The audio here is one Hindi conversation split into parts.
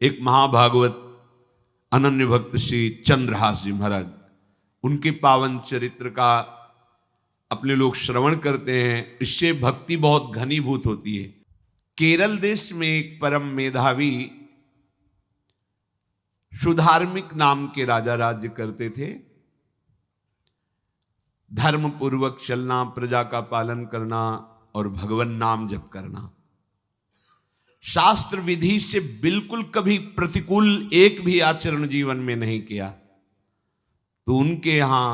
एक महाभागवत अनन्य भक्त श्री चंद्रहास जी महाराज, उनके पावन चरित्र का अपने लोग श्रवण करते हैं, इससे भक्ति बहुत घनीभूत होती है। केरल देश में एक परम मेधावी सुधार्मिक नाम के राजा राज्य करते थे। धर्म पूर्वक चलना, प्रजा का पालन करना और भगवान नाम जप करना, शास्त्र विधि से बिल्कुल कभी प्रतिकूल एक भी आचरण जीवन में नहीं किया। तो उनके यहां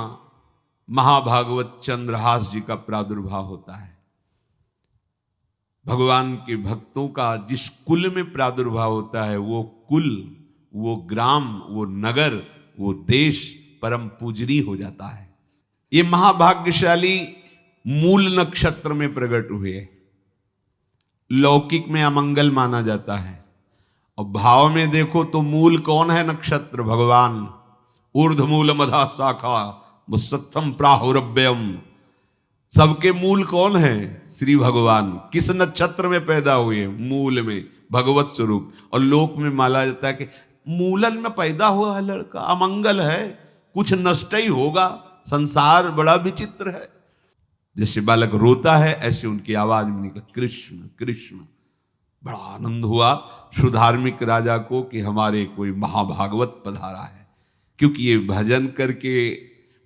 महाभागवत चंद्रहास जी का प्रादुर्भाव होता है। भगवान के भक्तों का जिस कुल में प्रादुर्भाव होता है, वो कुल, वो ग्राम, वो नगर, वो देश परम पूजनीय हो जाता है। ये महाभाग्यशाली मूल नक्षत्र में प्रकट हुए। लौकिक में अमंगल माना जाता है और भाव में देखो तो मूल कौन है? नक्षत्र भगवान। ऊर्ध्वमूल मधा शाखा मुसत्तम प्राहुरव्ययम। सबके मूल कौन है? श्री भगवान। किस नक्षत्र में पैदा हुए? मूल में, भगवत स्वरूप। और लोक में माना जाता है कि मूलन में पैदा हुआ है लड़का, अमंगल है, कुछ नष्ट ही होगा, संसार बड़ा विचित्र है। जैसे बालक रोता है ऐसे उनकी आवाज में निकला कृष्ण कृष्ण। बड़ा आनंद हुआ सुधार्मिक राजा को कि हमारे कोई महाभागवत पधारा है, क्योंकि ये भजन करके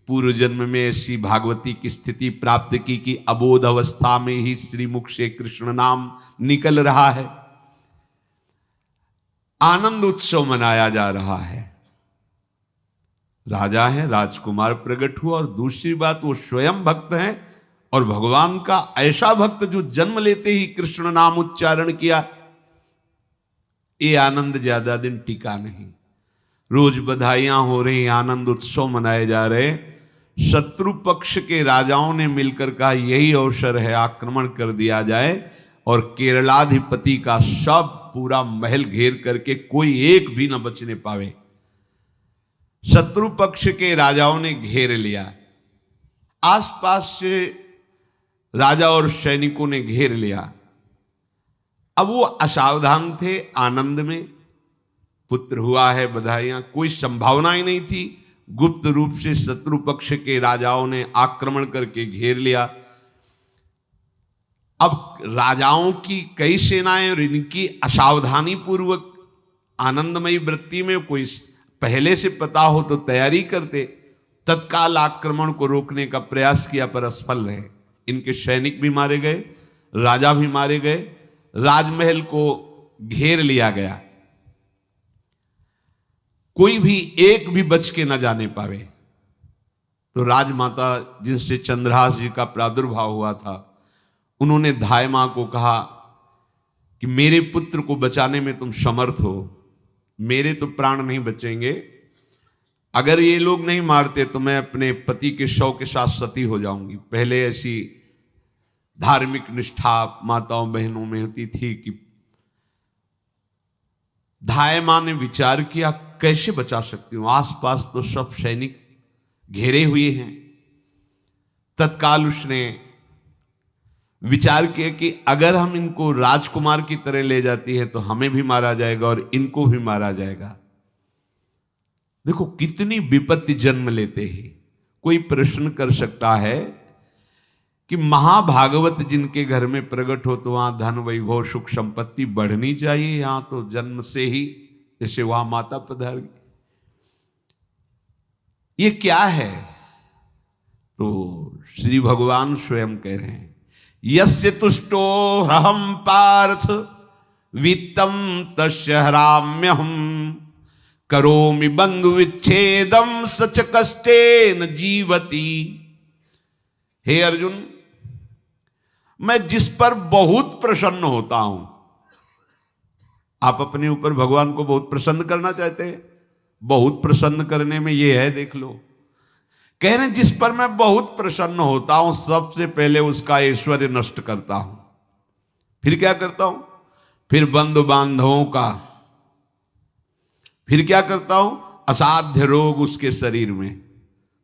पूर्व जन्म में ऐसी भागवती की स्थिति प्राप्त की कि अबोध अवस्था में ही श्रीमुख से कृष्ण नाम निकल रहा है। आनंद उत्सव मनाया जा रहा है। राजा है, राजकुमार प्रकट हुआ, और दूसरी बात वो स्वयं भक्त हैं और भगवान का ऐसा भक्त जो जन्म लेते ही कृष्ण नाम उच्चारण किया। ये आनंद ज्यादा दिन टिका नहीं। रोज बधाइयां हो रही, आनंद उत्सव मनाए जा रहे। शत्रु पक्ष के राजाओं ने मिलकर कहा यही अवसर है, आक्रमण कर दिया जाए और केरलाधिपति का सब पूरा महल घेर करके कोई एक भी न बचने पावे। शत्रु पक्ष के राजाओं ने घेर लिया। आसपास से राजा और सैनिकों ने घेर लिया। अब वो असावधान थे, आनंद में पुत्र हुआ है, बधाइयां, कोई संभावना ही नहीं थी। गुप्त रूप से शत्रु पक्ष के राजाओं ने आक्रमण करके घेर लिया। अब राजाओं की कई सेनाएं और इनकी असावधानी पूर्वक आनंदमयी वृत्ति में कोई पहले से पता हो तो तैयारी करते, तत्काल आक्रमण को रोकने का प्रयास किया पर असफल रहे। इनके सैनिक भी मारे गए, राजा भी मारे गए, राजमहल को घेर लिया गया, कोई भी एक भी बच के न जाने पावे। तो राजमाता जिनसे चंद्रहास जी का प्रादुर्भाव हुआ था, उन्होंने धाय मां को कहा कि मेरे पुत्र को बचाने में तुम समर्थ हो, मेरे तो प्राण नहीं बचेंगे, अगर ये लोग नहीं मारते तो मैं अपने पति के शव के साथ सती हो जाऊंगी। पहले ऐसी धार्मिक निष्ठा माताओं बहनों में होती थी कि धाय मां ने विचार किया कैसे बचा सकती हूं, आसपास तो सब सैनिक घेरे हुए हैं। तत्काल उसने विचार किया कि अगर हम इनको राजकुमार की तरह ले जाती है तो हमें भी मारा जाएगा और इनको भी मारा जाएगा। देखो कितनी विपत्ति जन्म लेते हैं। कोई प्रश्न कर सकता है कि महाभागवत जिनके घर में प्रकट हो तो वहां धन वैभव सुख संपत्ति बढ़नी चाहिए, यहां तो जन्म से ही जैसे वहां माता पधार, ये क्या है? तो श्री भगवान स्वयं कह रहे हैं यस्य तुष्टो ह्रहम पार्थ वित्तम तस्य हराम्यहम करोमि बंधु विच्छेदम सच कष्टेन जीवति। हे अर्जुन, मैं जिस पर बहुत प्रसन्न होता हूं, आप अपने ऊपर भगवान को बहुत प्रसन्न करना चाहते हैं, बहुत प्रसन्न करने में ये है, देख लो। कह रहे जिस पर मैं बहुत प्रसन्न होता हूं, सबसे पहले उसका ऐश्वर्य नष्ट करता हूं। फिर क्या करता हूं? फिर बंधु बांधवों का, फिर क्या करता हूं? असाध्य रोग उसके शरीर में।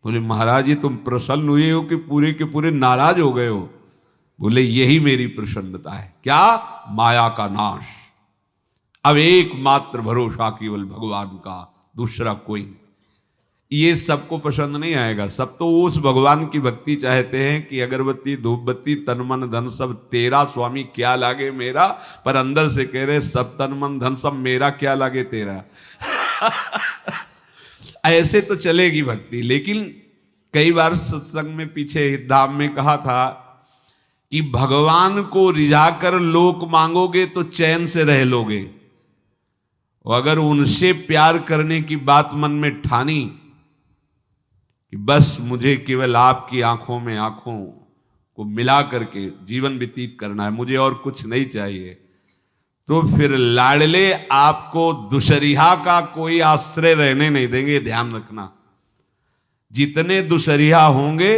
बोले महाराज जी तुम प्रसन्न हुए हो कि पूरे के पूरे नाराज हो गए हो? बोले यही मेरी प्रसन्नता है। क्या? माया का नाश। अब एकमात्र भरोसा केवल भगवान का, दूसरा कोई नहीं। ये सबको पसंद नहीं आएगा। सब तो उस भगवान की भक्ति चाहते हैं कि अगरबत्ती धूप बत्ती तन मन धन सब तेरा, स्वामी क्या लागे मेरा, पर अंदर से कह रहे सब तन मन धन सब मेरा, क्या लागे तेरा। ऐसे तो चलेगी भक्ति। लेकिन कई बार सत्संग में पीछे धाम में कहा था कि भगवान को रिझाकर लोक मांगोगे तो चैन से रह लोगे, और अगर उनसे प्यार करने की बात मन में ठानी कि बस मुझे केवल आपकी आंखों में आंखों को मिला करके जीवन व्यतीत करना है, मुझे और कुछ नहीं चाहिए, तो फिर लाडले आपको दुशरिहा का कोई आश्रय रहने नहीं देंगे। ध्यान रखना, जितने दुशरिहा होंगे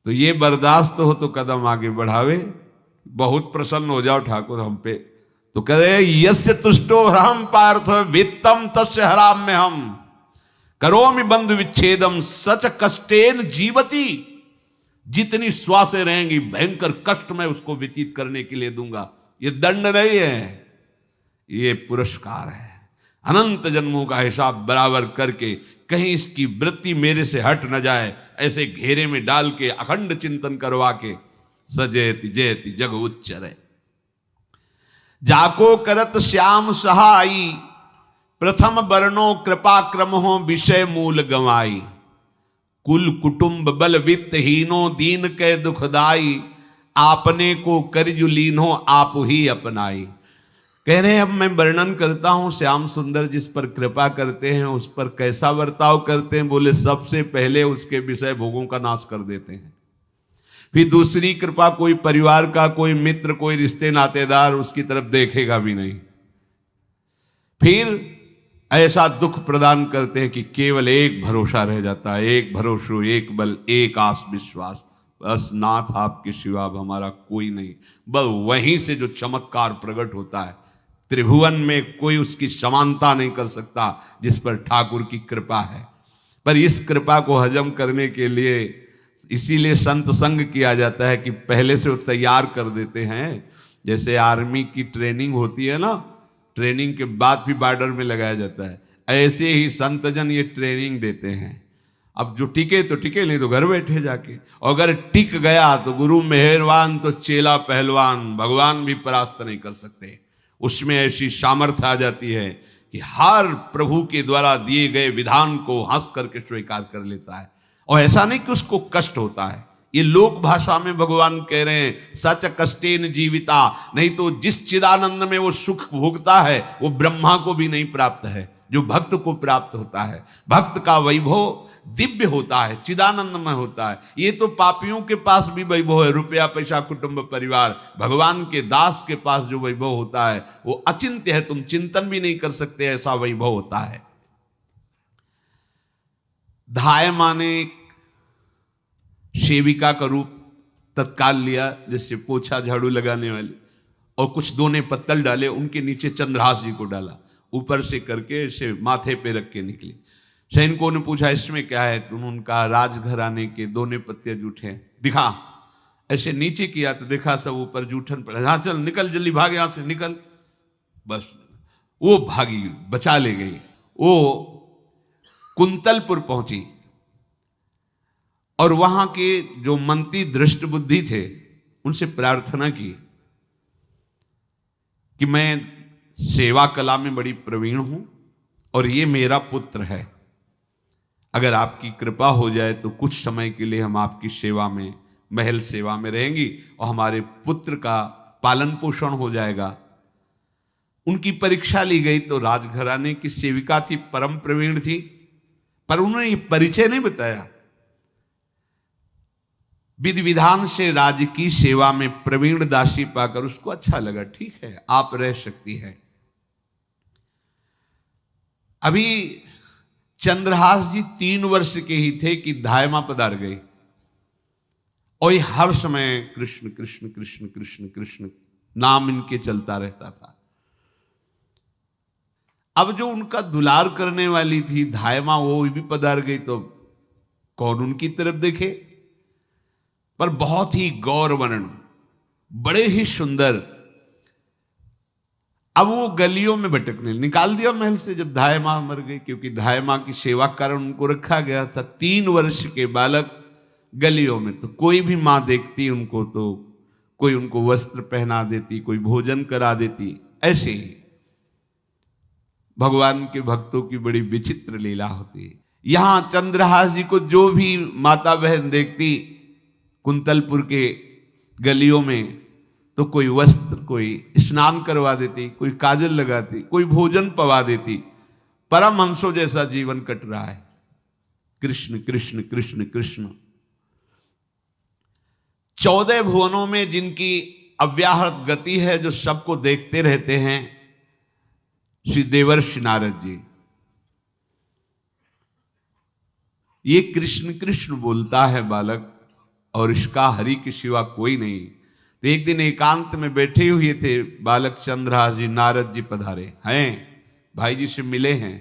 तो ये बर्दाश्त हो तो कदम आगे बढ़ावे। बहुत प्रसन्न हो जाओ ठाकुर हम पे तो कह रहे यस्य तुष्टो हम पार्थ वित्तम तस्य हराम में हम करोमि बंधु विच्छेदम सच कष्टेन जीवती। जितनी श्वासें रहेंगी भयंकर कष्ट में उसको व्यतीत करने के लिए दूंगा। ये दंड नहीं है, ये पुरस्कार है। अनंत जन्मों का हिसाब बराबर करके कहीं इसकी वृत्ति मेरे से हट न जाए, ऐसे घेरे में डाल के अखंड चिंतन करवा के सजयति जयति जग उच्चरे। जाको करत श्याम सहाई प्रथम वर्णो कृपा क्रम हो विषय मूल गवाई। कुल कुटुंब बल वित्त हीनो दीन के दुखदाई। आपने को करजु लीनो आप ही अपनाई। कह रहे हैं अब मैं वर्णन करता हूं श्याम सुंदर जिस पर कृपा करते हैं उस पर कैसा बर्ताव करते हैं। बोले सबसे पहले उसके विषय भोगों का नाश कर देते हैं। फिर दूसरी कृपा कोई परिवार का, कोई मित्र, कोई रिश्ते नातेदार उसकी तरफ देखेगा भी नहीं। फिर ऐसा दुख प्रदान करते हैं कि केवल एक भरोसा रह जाता है, एक भरोसा, एक बल, एक आस विश्वास, बस नाथ आपके सिवा अब हमारा कोई नहीं। बस वहीं से जो चमत्कार प्रकट होता है, त्रिभुवन में कोई उसकी समानता नहीं कर सकता जिस पर ठाकुर की कृपा है। पर इस कृपा को हजम करने के लिए इसीलिए संत संग किया जाता है कि पहले से वो तैयार कर देते हैं। जैसे आर्मी की ट्रेनिंग होती है ना, ट्रेनिंग के बाद भी बॉर्डर में लगाया जाता है, ऐसे ही संतजन ये ट्रेनिंग देते हैं। अब जो टिके तो टिके, नहीं तो घर बैठे जाके। अगर टिक गया तो गुरु मेहरबान, तो चेला पहलवान, भगवान भी परास्त नहीं कर सकते। उसमें ऐसी सामर्थ्य आ जाती है कि हर प्रभु के द्वारा दिए गए विधान को हंस करके स्वीकार कर लेता है। और ऐसा नहीं कि उसको कष्ट होता है। ये लोक भाषा में भगवान कह रहे हैं सच कष्टेन जीविता। नहीं तो जिस चिदानंद में वो सुख भोगता है वो ब्रह्मा को भी नहीं प्राप्त है जो भक्त को प्राप्त होता है। भक्त का वैभव दिव्य होता है, चिदानंद में होता है। ये तो पापियों के पास भी वैभव है, रुपया पैसा कुटुंब परिवार। भगवान के दास के पास जो वैभव होता है वो अचिंत्य है, तुम चिंतन भी नहीं कर सकते, ऐसा वैभव होता है। धाय माने सेविका का रूप तत्काल लिया, जिससे पोछा झाड़ू लगाने वाली, और कुछ दोने पत्तल डाले, उनके नीचे चंद्रहास जी को डाला, ऊपर से करके इसे माथे पे रख के निकली। सैनिकों ने पूछा इसमें क्या है, तो उनका राजघराने के दोने पत्ते जूठे दिखा। ऐसे नीचे किया तो देखा सब ऊपर जूठन पड़ा। हाँ चल निकल, जल्दी भाग यहां से निकल। बस वो भागी, बचा ले गई। वो कुंतलपुर पहुंची और वहां के जो मंत्री दृष्ट बुद्धि थे उनसे प्रार्थना की कि मैं सेवा कला में बड़ी प्रवीण हूं और ये मेरा पुत्र है, अगर आपकी कृपा हो जाए तो कुछ समय के लिए हम आपकी सेवा में, महल सेवा में रहेंगी और हमारे पुत्र का पालन पोषण हो जाएगा। उनकी परीक्षा ली गई तो राजघराने की सेविका थी, परम प्रवीण थी, पर उन्होंने ये परिचय नहीं बताया। विधि विधान से राज्य की सेवा में प्रवीण दासी पाकर उसको अच्छा लगा, ठीक है आप रह सकती है। अभी चंद्रहास जी 3 वर्ष के ही थे कि धायमा पधार गई और ये हर समय कृष्ण कृष्ण कृष्ण कृष्ण कृष्ण नाम इनके चलता रहता था। अब जो उनका दुलार करने वाली थी धायमा, वो भी पधार गई तो कौन उनकी तरफ देखे। पर बहुत ही गौर वर्ण, बड़े ही सुंदर अब वो गलियों में भटकने, निकाल दिया महल से जब धाय माँ मर गई, क्योंकि धाय माँ की सेवा के कारण उनको रखा गया था। 3 वर्ष के बालक गलियों में, तो कोई भी माँ देखती उनको तो कोई उनको वस्त्र पहना देती, कोई भोजन करा देती। ऐसे ही भगवान के भक्तों की बड़ी विचित्र लीला होती है। यहां चंद्रहास जी को जो भी माता बहन देखती कुंतलपुर के गलियों में, तो कोई वस्त्र, कोई स्नान करवा देती, कोई काजल लगाती, कोई भोजन पवा देती। परमहंसों जैसा जीवन कट रहा है। कृष्ण कृष्ण कृष्ण कृष्ण। 14 भुवनों में जिनकी अव्याहत गति है, जो सबको देखते रहते हैं, श्री देवर्षि नारद जी। ये कृष्ण कृष्ण बोलता है बालक, और इसका हरि के सिवा कोई नहीं। तो एक दिन एकांत में बैठे हुए थे बालक चंद्रहास जी, नारद जी पधारे हैं, भाई जी से मिले हैं।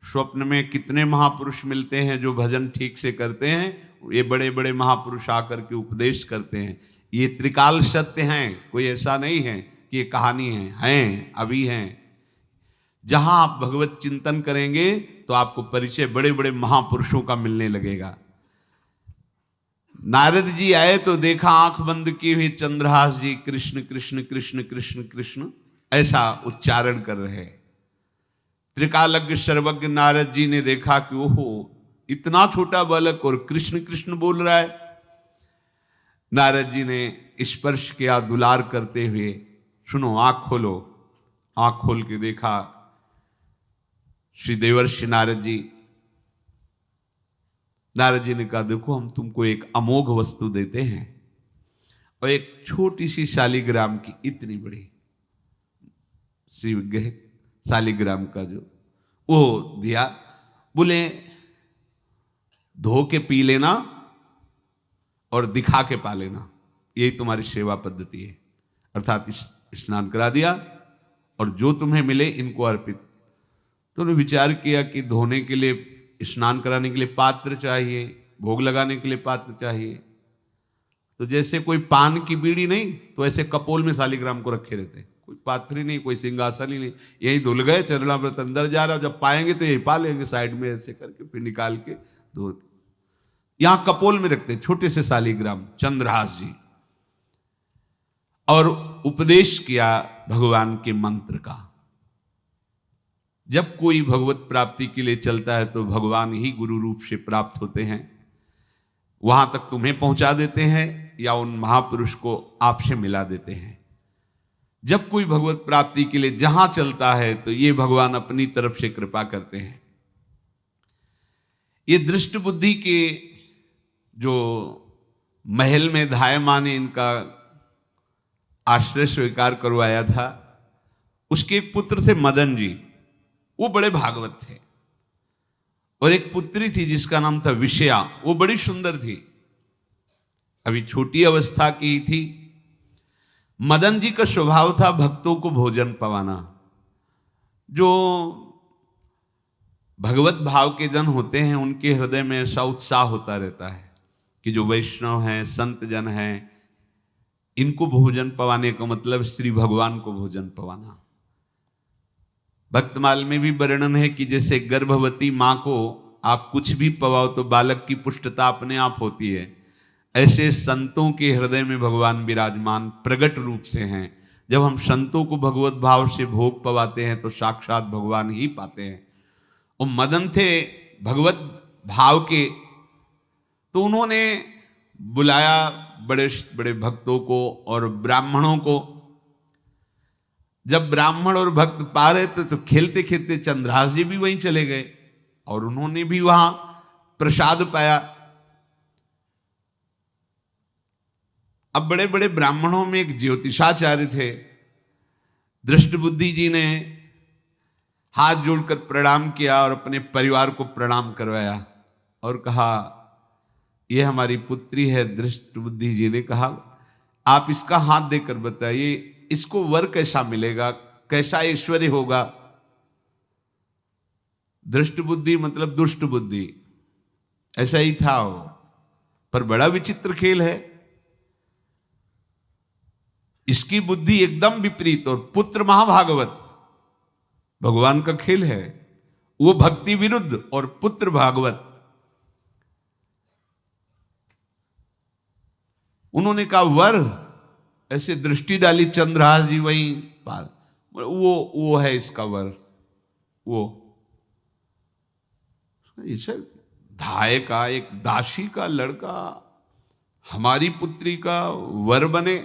स्वप्न में कितने महापुरुष मिलते हैं जो भजन ठीक से करते हैं, ये बड़े बड़े महापुरुष आकर के उपदेश करते हैं। ये त्रिकाल सत्य हैं, कोई ऐसा नहीं है कि ये कहानी हैं, अभी हैं। जहां आप भगवत चिंतन करेंगे तो आपको परिचय बड़े बड़े महापुरुषों का मिलने लगेगा। नारद जी आए तो देखा आंख बंद किए हुए चंद्रहास जी कृष्ण कृष्ण कृष्ण कृष्ण कृष्ण ऐसा उच्चारण कर रहे। त्रिकालज्ञ सर्वज्ञ नारद जी ने देखा कि ओहो, इतना छोटा बालक और कृष्ण कृष्ण बोल रहा है। नारद जी ने स्पर्श किया दुलार करते हुए, सुनो आंख खोलो। आंख खोल के देखा श्री देवर्षि नारद जी। नारद जी ने कहा, देखो हम तुमको एक अमोघ वस्तु देते हैं, और एक छोटी सी शालिग्राम की इतनी बड़ी श्रीविग्रह शालिग्राम का जो वो दिया। बोले धो के पी लेना और दिखा के पा लेना, यही तुम्हारी सेवा पद्धति है। अर्थात स्नान करा दिया और जो तुम्हें मिले इनको अर्पित। तो उन्होंने विचार किया कि धोने के लिए, स्नान कराने के लिए पात्र चाहिए, भोग लगाने के लिए पात्र चाहिए। तो जैसे कोई पान की बीड़ी नहीं, तो ऐसे कपोल में शालिग्राम को रखे रहते हैं। कोई पात्र ही नहीं, कोई सिंहासन ही नहीं, यही धुल गए। चरणामृत अंदर जा रहा, जब पाएंगे तो यही पा लेंगे, साइड में ऐसे करके फिर निकाल के धो। यहां कपोल में रखते छोटे से शालिग्राम चंद्रहास जी। और उपदेश किया भगवान के मंत्र का। जब कोई भगवत प्राप्ति के लिए चलता है तो भगवान ही गुरु रूप से प्राप्त होते हैं, वहां तक तुम्हें पहुंचा देते हैं या उन महापुरुष को आपसे मिला देते हैं। जब कोई भगवत प्राप्ति के लिए जहां चलता है तो ये भगवान अपनी तरफ से कृपा करते हैं। ये दृष्ट बुद्धि के जो महल में धाय माँ ने इनका आश्रय स्वीकार करवाया था, उसके एक पुत्र थे मदन जी, वो बड़े भागवत थे। और एक पुत्री थी जिसका नाम था विषया, वो बड़ी सुंदर थी, अभी छोटी अवस्था की ही थी। मदन जी का स्वभाव था भक्तों को भोजन पवाना। जो भगवत भाव के जन होते हैं उनके हृदय में ऐसा उत्साह होता रहता है कि जो वैष्णव हैं, संत जन हैं, इनको भोजन पवाने का मतलब श्री भगवान को भोजन पवाना। भक्तमाल में भी वर्णन है कि जैसे गर्भवती माँ को आप कुछ भी पवाओ तो बालक की पुष्टता अपने आप होती है, ऐसे संतों के हृदय में भगवान विराजमान प्रगट रूप से हैं। जब हम संतों को भगवत भाव से भोग पवाते हैं तो साक्षात भगवान ही पाते हैं। और मदन थे भगवत भाव के, तो उन्होंने बुलाया बड़े बड़े भक्तों को और ब्राह्मणों को। जब ब्राह्मण और भक्त पा रहे थे तो खेलते खेलते चंद्रहास जी भी वहीं चले गए और उन्होंने भी वहां प्रसाद पाया। अब बड़े बड़े ब्राह्मणों में एक ज्योतिषाचार्य थे। दृष्ट बुद्धि जी ने हाथ जोड़कर प्रणाम किया और अपने परिवार को प्रणाम करवाया और कहा, यह हमारी पुत्री है। दृष्ट बुद्धि जी ने कहा, आप इसका हाथ देकर बताइए, इसको वर कैसा मिलेगा, कैसा ऐश्वर्य होगा। दृष्ट बुद्धि मतलब दुष्ट बुद्धि, ऐसा ही था वो। पर बड़ा विचित्र खेल है, इसकी बुद्धि एकदम विपरीत और पुत्र महाभागवत। भगवान का खेल है। वो भक्ति विरुद्ध और पुत्र भागवत। उन्होंने कहा वर, ऐसे दृष्टि डाली चंद्रहास जी वहीं पार, वो है इसका वर। वो इसे धाय का, एक दासी का लड़का हमारी पुत्री का वर बने।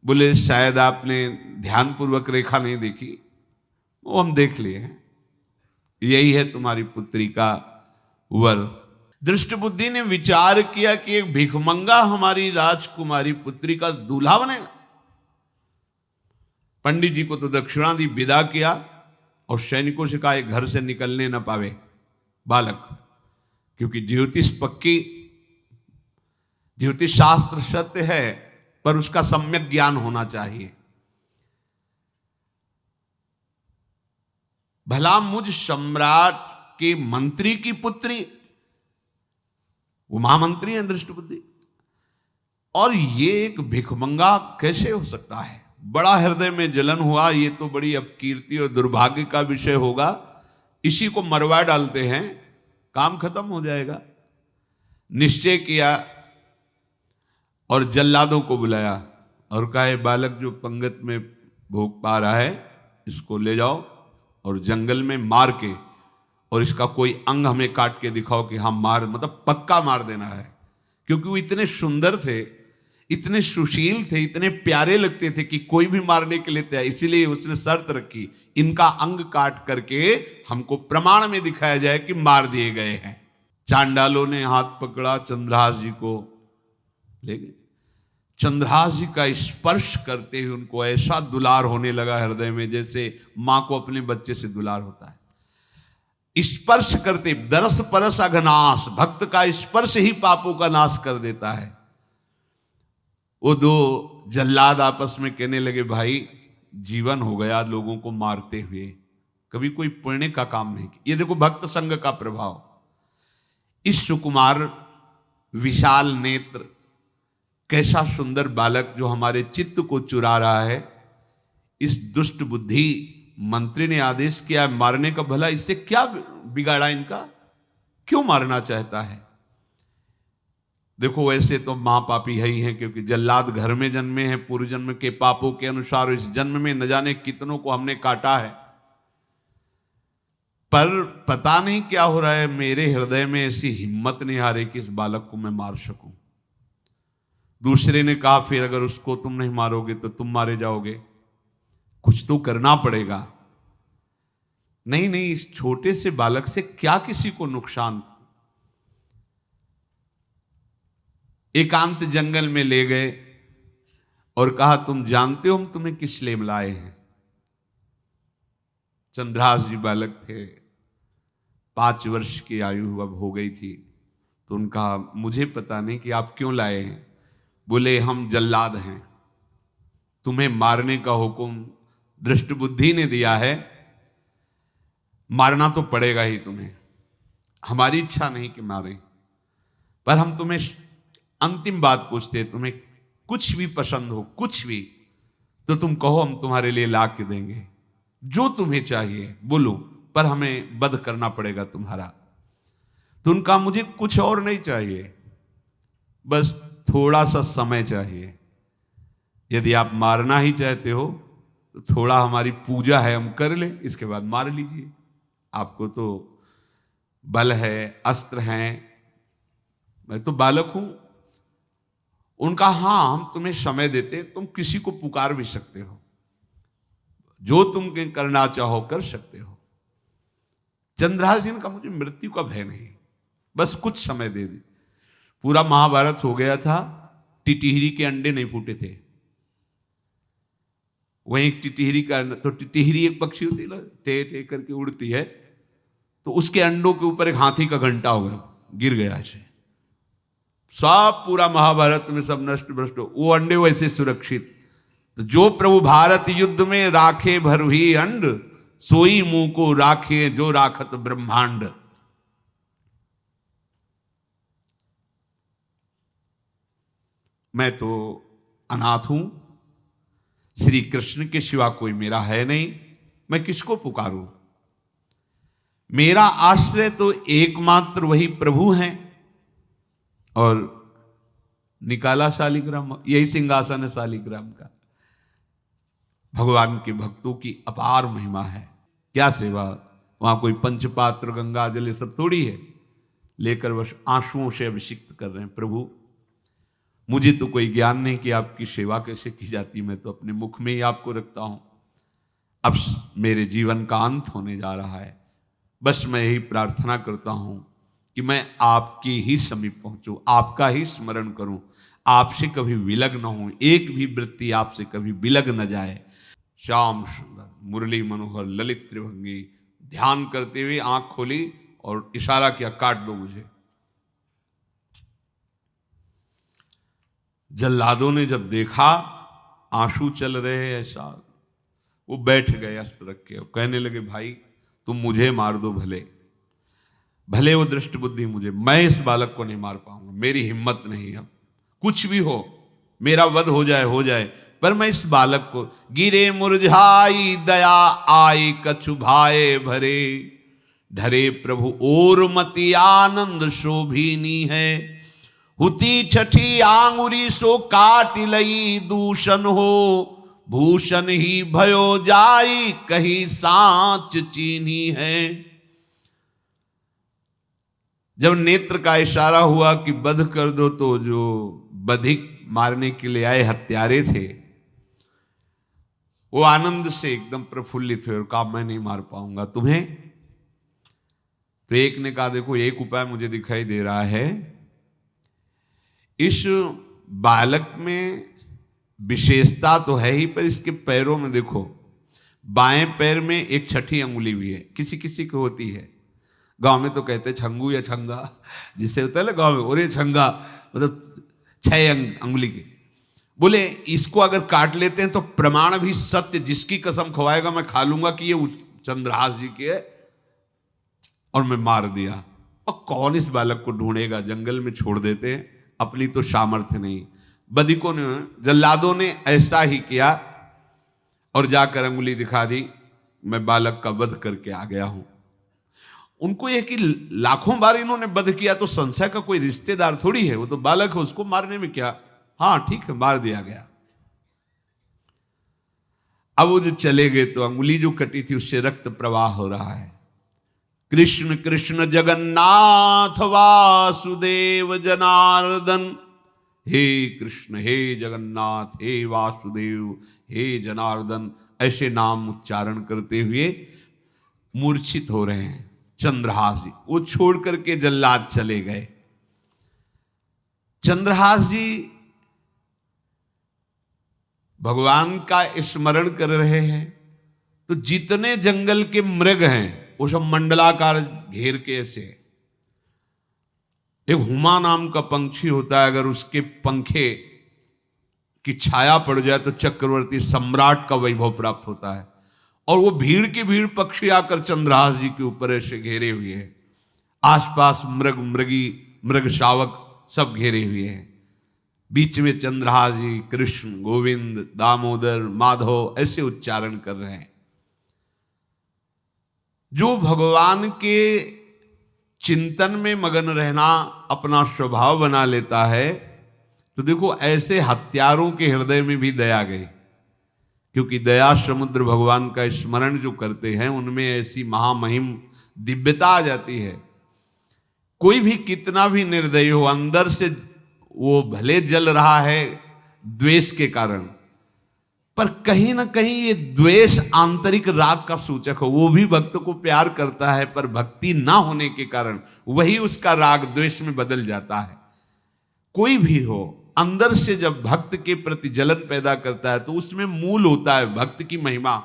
बोले शायद आपने ध्यानपूर्वक रेखा नहीं देखी, वो हम देख लिए हैं, यही है तुम्हारी पुत्री का वर। दृष्ट बुद्धि ने विचार किया कि एक भिखमंगा हमारी राजकुमारी पुत्री का दूल्हा बनेगा। पंडित जी को तो दक्षिणा दी, विदा किया और सैनिकों से कहा घर से निकलने न पावे बालक, क्योंकि ज्योतिष पक्की, ज्योतिष शास्त्र सत्य है, पर उसका सम्यक ज्ञान होना चाहिए। भला मुझ सम्राट के मंत्री की पुत्री, वो महामंत्री हैं दृष्ट बुद्धि, और ये एक भिखमंगा कैसे हो सकता है? बड़ा हृदय में जलन हुआ, ये तो बड़ी अपकीर्ति और दुर्भाग्य का विषय होगा, इसी को मरवा डालते हैं, काम खत्म हो जाएगा। निश्चय किया और जल्लादों को बुलाया और कहा बालक जो पंगत में भोग पा रहा है, इसको ले जाओ और जंगल में मार के, और इसका कोई अंग हमें काट के दिखाओ कि हाँ मार, मतलब पक्का मार देना है। क्योंकि वो इतने सुंदर थे, इतने सुशील थे, इतने प्यारे लगते थे कि कोई भी मारने के लिए तैयार। इसीलिए उसने शर्त रखी, इनका अंग काट करके हमको प्रमाण में दिखाया जाए कि मार दिए गए हैं। चांडालों ने हाथ पकड़ा, चंद्रहास जी को ले गए। चंद्रहास जी का स्पर्श करते हुए उनको ऐसा दुलार होने लगा हृदय में, जैसे मां को अपने बच्चे से दुलार होता है। स्पर्श करते, दरस परस अघनाश, भक्त का स्पर्श ही पापों का नाश कर देता है। वो दो जल्लाद आपस में कहने लगे भाई जीवन हो गया लोगों को मारते हुए, कभी कोई पुण्य का काम नहीं किया। ये देखो भक्त संग का प्रभाव। इस सुकुमार विशाल नेत्र, कैसा सुंदर बालक जो हमारे चित्त को चुरा रहा है, इस दुष्ट बुद्धि मंत्री ने आदेश किया मारने का। भला इससे क्या बिगाड़ा इनका, क्यों मारना चाहता है? देखो वैसे तो मां पापी है ही है, क्योंकि जल्लाद घर में जन्मे हैं, पूर्व जन्म के पापों के अनुसार इस जन्म में न जाने कितनों को हमने काटा है। पर पता नहीं क्या हो रहा है, मेरे हृदय में ऐसी हिम्मत नहीं आ रही कि इस बालक को मैं मार सकूं। दूसरे ने कहा फिर अगर उसको तुम नहीं मारोगे तो तुम मारे जाओगे, कुछ तो करना पड़ेगा। नहीं नहीं, इस छोटे से बालक से क्या किसी को नुकसान। एकांत जंगल में ले गए और कहा तुम जानते हो हम तुम्हें किस लिए लाए हैं? चंद्रहास जी बालक थे, 5 वर्ष की आयु अब हो गई थी, तो उनका मुझे पता नहीं कि आप क्यों लाए हैं। बोले हम जल्लाद हैं, तुम्हें मारने का हुक्म दृष्ट बुद्धि ने दिया है, मारना तो पड़ेगा ही तुम्हें। हमारी इच्छा नहीं कि मारें, पर हम तुम्हें अंतिम बात पूछते, तुम्हें कुछ भी पसंद हो, कुछ भी, तो तुम कहो हम तुम्हारे लिए ला के देंगे, जो तुम्हें चाहिए बोलो, पर हमें वध करना पड़ेगा तुम्हारा। तो उनका मुझे कुछ और नहीं चाहिए, बस थोड़ा सा समय चाहिए। यदि आप मारना ही चाहते हो तो थोड़ा हमारी पूजा है हम कर लें, इसके बाद मार लीजिए। आपको तो बल है, अस्त्र हैं, मैं तो बालक हूं। उनका हाँ हम तुम्हें समय देते, तुम किसी को पुकार भी सकते हो, जो तुम करना चाहो कर सकते हो। चंद्रहास जी का मुझे मृत्यु का भय नहीं, बस कुछ समय दे दी। पूरा महाभारत हो गया था, टिटिहरी के अंडे नहीं फूटे थे। वहीं टिटिहरी का, तो टिटिहरी एक पक्षी होती है ना, टे टे करके उड़ती है, तो उसके अंडों के ऊपर एक हाथी का घंटा हो गया, गिर गया ऐसे, सब पूरा महाभारत में सब नष्ट भ्रष्ट। वो अंडे वैसे सुरक्षित। तो जो प्रभु भारत युद्ध में राखे भरुही अंड, सोई मुंह को राखे जो राखत ब्रह्मांड। मैं तो अनाथ हूं, श्री कृष्ण के सिवा कोई मेरा है नहीं, मैं किसको पुकारूं? मेरा आश्रय तो एकमात्र वही प्रभु हैं। और निकाला शालिग्राम, यही सिंहासन है शालिग्राम का। भगवान के भक्तों की अपार महिमा है। क्या सेवा, वहां कोई पंचपात्र गंगा जल सब थोड़ी है, लेकर बस आंसुओं से अभिषिक्त कर रहे हैं। प्रभु मुझे तो कोई ज्ञान नहीं कि आपकी सेवा कैसे की जाती, मैं तो अपने मुख में ही आपको रखता हूं। अब मेरे जीवन का अंत होने जा रहा है, बस मैं यही प्रार्थना करता हूं कि मैं आपके ही समीप पहुंचूं, आपका ही स्मरण करूं, आपसे कभी विलग न हूं, एक भी वृत्ति आपसे कभी विलग न जाए। श्याम सुंदर मुरली मनोहर ललित त्रिभंगी ध्यान करते हुए आंख खोली और इशारा किया, काट दो मुझे। जल्लादों ने जब देखा आंसू चल रहे हैं ऐसा, वो बैठ गए अस्त्र रख के और कहने लगे, भाई तुम मुझे मार दो, भले भले वो दृष्ट बुद्धि मुझे, मैं इस बालक को नहीं मार पाऊंगा, मेरी हिम्मत नहीं। अब कुछ भी हो, मेरा वध हो जाए, पर मैं इस बालक को, गिरे मुरझाई दया आई कछु भाए भरे, ढरे प्रभु और मति आनंद शोभिनी है, हुती छठी आंगुरी सो काट लई दूषण हो, भूषण ही भयो जाई कहीं सांच चीनी है। जब नेत्र का इशारा हुआ कि वध कर दो, तो जो बधिक मारने के लिए आए हत्यारे थे वो आनंद से एकदम प्रफुल्लित हुए और कहा, मैं नहीं मार पाऊंगा तुम्हें। तो एक ने कहा, देखो एक उपाय मुझे दिखाई दे रहा है, इस बालक में विशेषता तो है ही, पर इसके पैरों में देखो, बाएं पैर में एक छठी अंगुली भी है, किसी किसी को होती है। गांव में तो कहते हैं छंगू या छंगा, जिसे होता है ना गांव में, और ये छंगा मतलब 6 अंगुली के। बोले इसको अगर काट लेते हैं तो प्रमाण भी सत्य, जिसकी कसम खवाएगा मैं खा लूंगा कि ये चंद्रहास जी के है, और मैं मार दिया। और कौन इस बालक को ढूंढेगा, जंगल में छोड़ देते हैं, अपनी तो सामर्थ्य नहीं। बधिकों ने, जल्लादों ने ऐसा ही किया और जाकर अंगुली दिखा दी, मैं बालक का वध करके आ गया हूं। उनको यह कि लाखों बार इन्होंने वध किया, तो संशय का कोई रिश्तेदार थोड़ी है, वो तो बालक है, उसको मारने में क्या, हाँ ठीक है मार दिया गया। अब वो जो चले गए तो अंगुली जो कटी थी उससे रक्त प्रवाह हो रहा है। कृष्ण कृष्ण जगन्नाथ वासुदेव जनार्दन, हे कृष्ण हे जगन्नाथ हे वासुदेव हे जनार्दन, ऐसे नाम उच्चारण करते हुए मूर्छित हो रहे हैं चंद्रहास जी। वो छोड़ करके जल्लाद चले गए। चंद्रहास जी भगवान का स्मरण कर रहे हैं, तो जितने जंगल के मृग हैं वो सब मंडलाकार घेर के ऐसे। एक हुमा नाम का पंछी होता है, अगर उसके पंखे की छाया पड़ जाए तो चक्रवर्ती सम्राट का वैभव प्राप्त होता है। और वो भीड़ की भीड़ पक्षी आकर चंद्रहास जी के ऊपर ऐसे घेरे हुए हैं, आसपास मृग मृगी मृग शावक सब घेरे हुए हैं। बीच में चंद्रहास जी कृष्ण गोविंद दामोदर माधव ऐसे उच्चारण कर रहे हैं। जो भगवान के चिंतन में मगन रहना अपना स्वभाव बना लेता है, तो देखो ऐसे हत्यारों के हृदय में भी दया गई, क्योंकि दया समुद्र भगवान का स्मरण जो करते हैं उनमें ऐसी महामहिम दिव्यता आ जाती है। कोई भी कितना भी निर्दयी हो, अंदर से वो भले जल रहा है द्वेष के कारण, पर कहीं ना कहीं ये द्वेष आंतरिक राग का सूचक हो। वो भी भक्त को प्यार करता है, पर भक्ति ना होने के कारण वही उसका राग द्वेष में बदल जाता है। कोई भी हो, अंदर से जब भक्त के प्रति जलन पैदा करता है तो उसमें मूल होता है भक्त की महिमा,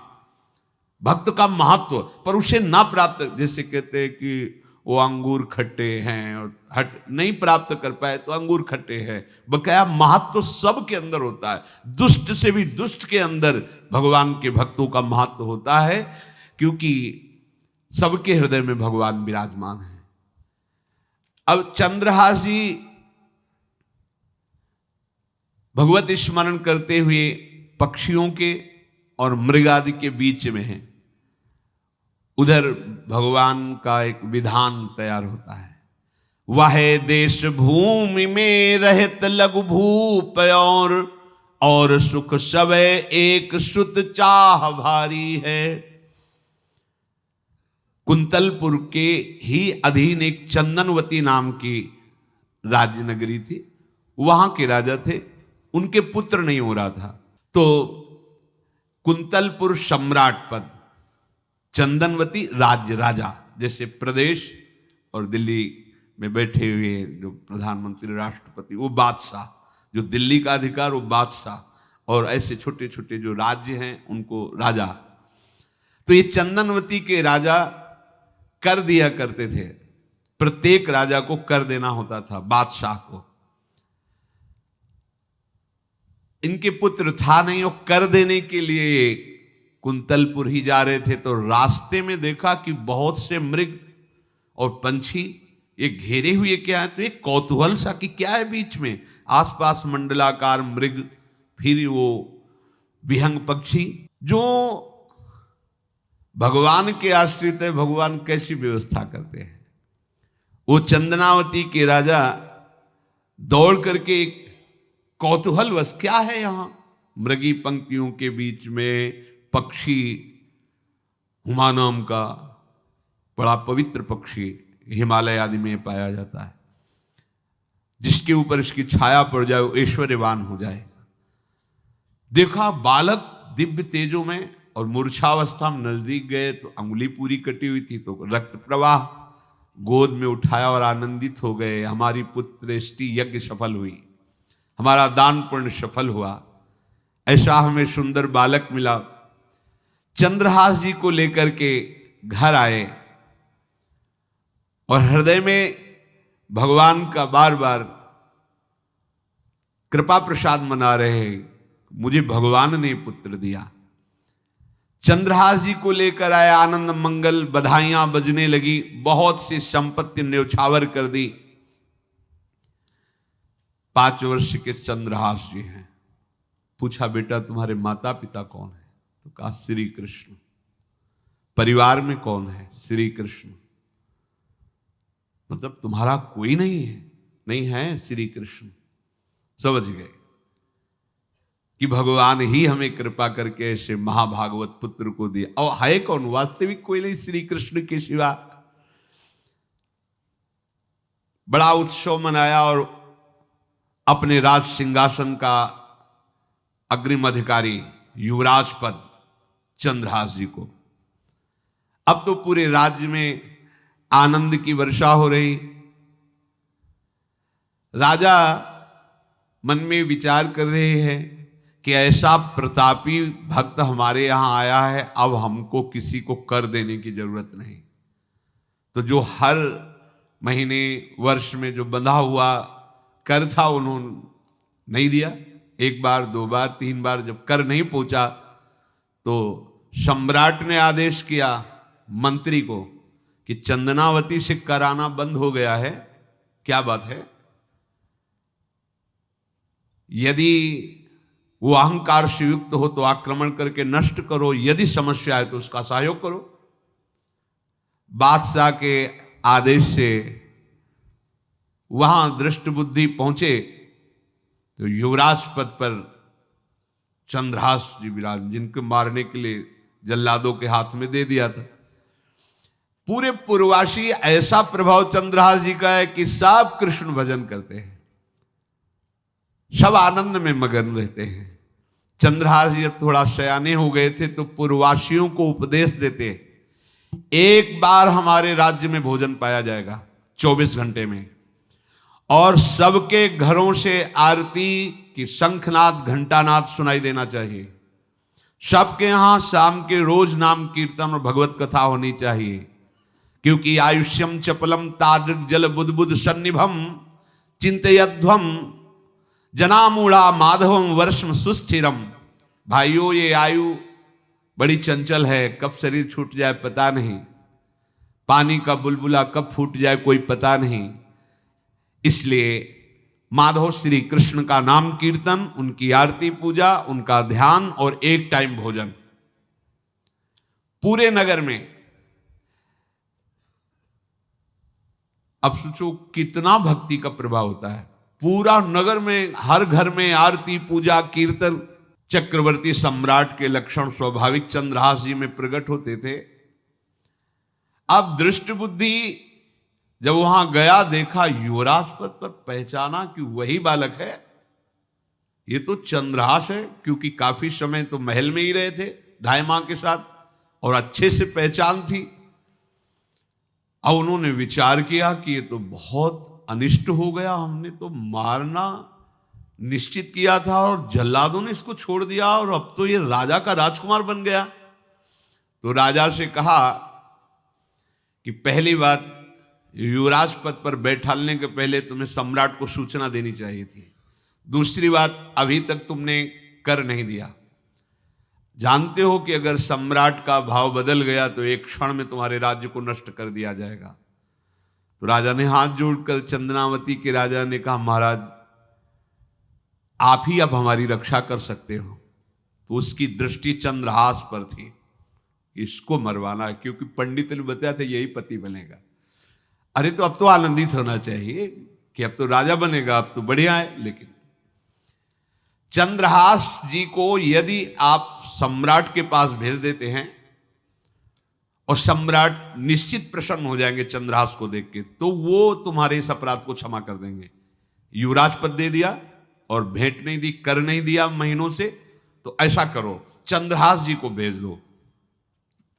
भक्त का महत्व, पर उसे ना प्राप्त, जैसे कहते हैं कि वो अंगूर खट्टे हैं और हट नहीं प्राप्त कर पाए तो अंगूर खट्टे हैं, बकाया महत्व सब के अंदर होता है। दुष्ट से भी दुष्ट के अंदर भगवान के भक्तों का महत्व होता है, क्योंकि सबके हृदय में भगवान विराजमान है। अब चंद्रहास जी भगवत स्मरण करते हुए पक्षियों के और मृग आदि के बीच में हैं। उधर भगवान का एक विधान तैयार होता है, वह देश भूमि में रहत लघु भूप और सुख सब एक सुत चाह भारी है। कुंतलपुर के ही अधीन एक चंदनवती नाम की राज्य नगरी थी, वहां के राजा थे, उनके पुत्र नहीं हो रहा था, तो कुंतलपुर सम्राट पद, चंदनवती राज्य राजा, जैसे प्रदेश और दिल्ली में बैठे हुए जो प्रधानमंत्री राष्ट्रपति वो बादशाह, जो दिल्ली का अधिकार वो बादशाह, और ऐसे छोटे छोटे जो राज्य हैं उनको राजा। तो ये चंदनवती के राजा कर दिया करते थे, प्रत्येक राजा को कर देना होता था बादशाह को। इनके पुत्र था नहीं, और कर देने के लिए कुंतलपुर ही जा रहे थे, तो रास्ते में देखा कि बहुत से मृग और पंछी ये घेरे हुए क्या है, तो एक कौतूहल सा कि क्या है बीच में, आसपास मंडलाकार मृग, फिर वो विहंग पक्षी जो भगवान के आश्रित है, भगवान कैसी व्यवस्था करते हैं। वो चंदनावती के राजा दौड़ करके एक कौतूहलवश, क्या है यहां, मृगी पंक्तियों के बीच में पक्षी, हुमा नाम का बड़ा पवित्र पक्षी हिमालय आदि में पाया जाता है, जिसके ऊपर इसकी छाया पड़ जाए वो ऐश्वर्यवान हो जाए। देखा बालक दिव्य तेजों में, और मूर्छावस्था में नजदीक गए तो अंगुली पूरी कटी हुई थी, तो रक्त प्रवाह, गोद में उठाया और आनंदित हो गए, हमारी पुत्रेष्टि यज्ञ सफल हुई, हमारा दान पुण्य सफल हुआ, ऐसा हमें सुंदर बालक मिला। चंद्रहास जी को लेकर के घर आए और हृदय में भगवान का बार बार कृपा प्रसाद मना रहे हैं, मुझे भगवान ने पुत्र दिया। चंद्रहास जी को लेकर आए, आनंद मंगल बधाइयां बजने लगी, बहुत सी संपत्ति न्यौछावर कर दी। 5 वर्ष के चंद्रहास जी हैं। पूछा बेटा तुम्हारे माता पिता कौन है, तो कहा श्री कृष्ण। परिवार में कौन है, श्री कृष्ण। मतलब तुम्हारा कोई नहीं है, नहीं है श्री कृष्ण। समझ गए कि भगवान ही हमें कृपा करके ऐसे महाभागवत पुत्र को दिया, और है कौन, वास्तविक कोई नहीं श्री कृष्ण के सिवा। बड़ा उत्सव मनाया और अपने राज सिंहासन का अग्रिम अधिकारी युवराज पद चंद्रहास जी को। अब तो पूरे राज्य में आनंद की वर्षा हो रही। राजा मन में विचार कर रहे हैं कि ऐसा प्रतापी भक्त हमारे यहां आया है, अब हमको किसी को कर देने की जरूरत नहीं। तो जो हर महीने वर्ष में जो बंधा हुआ कर था उन्होंने नहीं दिया। 1 बार 2 बार 3 बार जब कर नहीं पहुंचा तो सम्राट ने आदेश किया मंत्री को कि चंदनावती से कराना बंद हो गया है। क्या बात है? यदि वो अहंकार से युक्त हो तो आक्रमण करके नष्ट करो, यदि समस्या है तो उसका सहयोग करो। बादशाह के आदेश से वहां दृष्ट बुद्धि पहुंचे तो युवराज पद पर चंद्रहास जी विराज, जिनको मारने के लिए जल्लादों के हाथ में दे दिया था। पूरे पूर्वासी ऐसा प्रभाव चंद्रहास जी का है कि सब कृष्ण भजन करते हैं, सब आनंद में मगन रहते हैं। चंद्रहास जी थोड़ा सयाने हो गए थे तो पूर्ववासियों को उपदेश देते, एक बार हमारे राज्य में भोजन पाया जाएगा 24 घंटे में, और सबके घरों से आरती की शंखनाद घंटानाद सुनाई देना चाहिए। सबके यहां शाम के रोज नाम कीर्तन और भगवत कथा होनी चाहिए, क्योंकि आयुष्यम चपलम तादृक जल बुद्बुद सन्निभम चिंतयध्वम जनामूढ़ा माधवम वर्षम सुस्थिरम। भाइयों, ये आयु बड़ी चंचल है, कब शरीर छूट जाए पता नहीं, पानी का बुलबुला कब फूट जाए कोई पता नहीं। इसलिए माधव श्री कृष्ण का नाम कीर्तन, उनकी आरती पूजा, उनका ध्यान और एक टाइम भोजन। पूरे नगर में अब सोचो कितना भक्ति का प्रभाव होता है। पूरा नगर में हर घर में आरती पूजा कीर्तन चक्रवर्ती सम्राट के लक्षण स्वाभाविक चंद्रहास जी में प्रकट होते थे। अब दृष्ट बुद्धि जब वहां गया, देखा युवराज पद पर, पहचाना कि वही बालक है, ये तो चंद्रहास है, क्योंकि काफी समय तो महल में ही रहे थे धाय मां के साथ और अच्छे से पहचान थी। अब उन्होंने विचार किया कि ये तो बहुत अनिष्ट हो गया, हमने तो मारना निश्चित किया था और जल्लादों ने इसको छोड़ दिया और अब तो ये राजा का राजकुमार बन गया। तो राजा से कहा कि पहली बात, युवराज पद पर बैठालने के पहले तुम्हें सम्राट को सूचना देनी चाहिए थी। दूसरी बात, अभी तक तुमने कर नहीं दिया। जानते हो कि अगर सम्राट का भाव बदल गया तो एक क्षण में तुम्हारे राज्य को नष्ट कर दिया जाएगा। तो राजा ने हाथ जोड़कर चंद्रावती के राजा ने कहा, महाराज आप ही अब हमारी रक्षा कर सकते हो। तो उसकी दृष्टि चंद्रहास पर थी, इसको मरवाना है, क्योंकि पंडित ने बताया था यही पति बनेगा। अरे तो अब तो आनंदित होना चाहिए कि अब तो राजा बनेगा, अब तो बढ़िया है। लेकिन चंद्रहास जी को यदि आप सम्राट के पास भेज देते हैं और सम्राट निश्चित प्रसन्न हो जाएंगे चंद्रहास को देख के, तो वो तुम्हारे इस अपराध को क्षमा कर देंगे। युवराज पद दे दिया और भेंट नहीं दी, कर नहीं दिया महीनों से, तो ऐसा करो चंद्रहास जी को भेज दो।